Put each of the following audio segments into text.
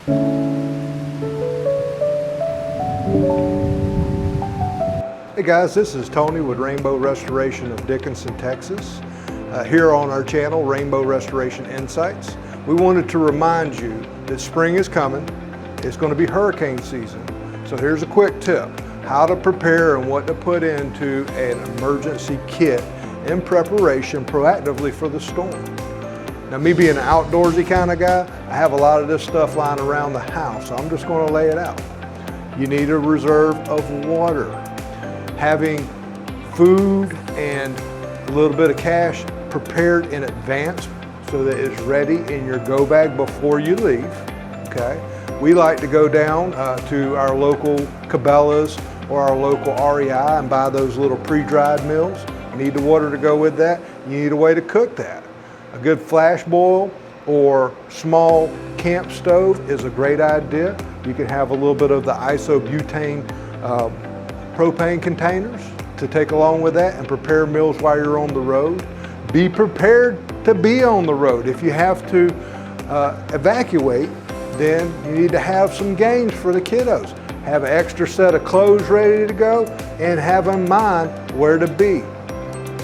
Hey guys, this is Tony with Rainbow Restoration of Dickinson, Texas. Here on our channel, Rainbow Restoration Insights. We wanted to remind you that spring is coming. It's going to be hurricane season. So here's a quick tip, how to prepare and what to put into an emergency kit in preparation proactively for the storm. Now, me being an outdoorsy kind of guy, I have a lot of this stuff lying around the house, so I'm just going to lay it out. You need a reserve of water. Having food and a little bit of cash prepared in advance so that it's ready in your go bag before you leave, okay? We like to go down to our local Cabela's or our local REI and buy those little pre-dried meals. You need the water to go with that. You need a way to cook that. A good flash boil or small camp stove is a great idea. You can have a little bit of the isobutane propane containers to take along with that and prepare meals while you're on the road. Be prepared to be on the road. If you have to evacuate, then you need to have some games for the kiddos. Have an extra set of clothes ready to go and have in mind where to be.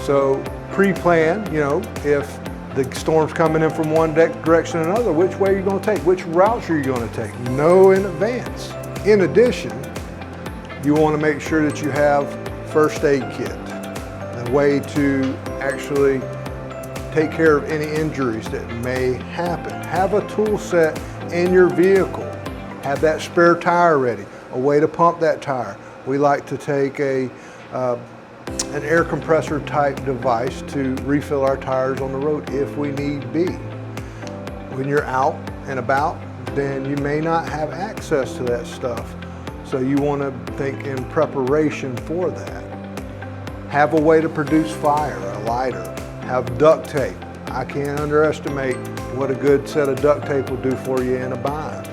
So pre-plan, you know, if the storm's coming in from one direction or another, which way are you going to take? Which routes are you going to take? Know in advance. In addition, you want to make sure that you have first aid kit, a way to actually take care of any injuries that may happen. Have a tool set in your vehicle. Have that spare tire ready, a way to pump that tire. We like to take an air compressor type device to refill our tires on the road if we need be. When you're out and about, then you may not have access to that stuff. So you want to think in preparation for that. Have a way to produce fire, a lighter. Have duct tape. I can't underestimate what a good set of duct tape will do for you in a bind.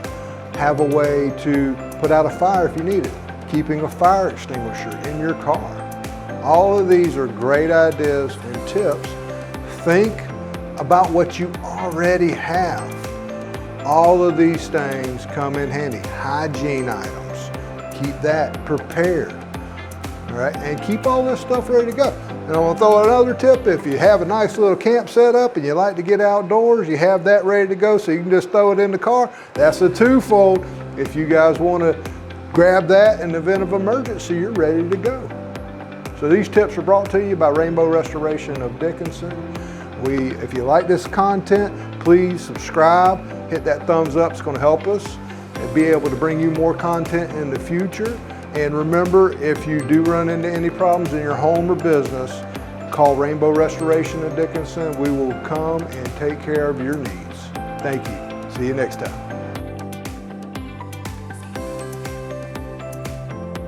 Have a way to put out a fire if you need it. Keeping a fire extinguisher in your car. All of these are great ideas and tips. Think about what you already have. All of these things come in handy. Hygiene items. Keep that prepared, all right? And keep all this stuff ready to go. And I want to throw another tip. If you have a nice little camp set up and you like to get outdoors, you have that ready to go so you can just throw it in the car. That's a twofold. If you guys want to grab that in the event of emergency, you're ready to go. So these tips are brought to you by Rainbow Restoration of Dickinson. If you like this content, please subscribe, hit that thumbs up. It's going to help us and be able to bring you more content in the future. And remember, if you do run into any problems in your home or business, call Rainbow Restoration of Dickinson. We will come and take care of your needs. Thank you. See you next time.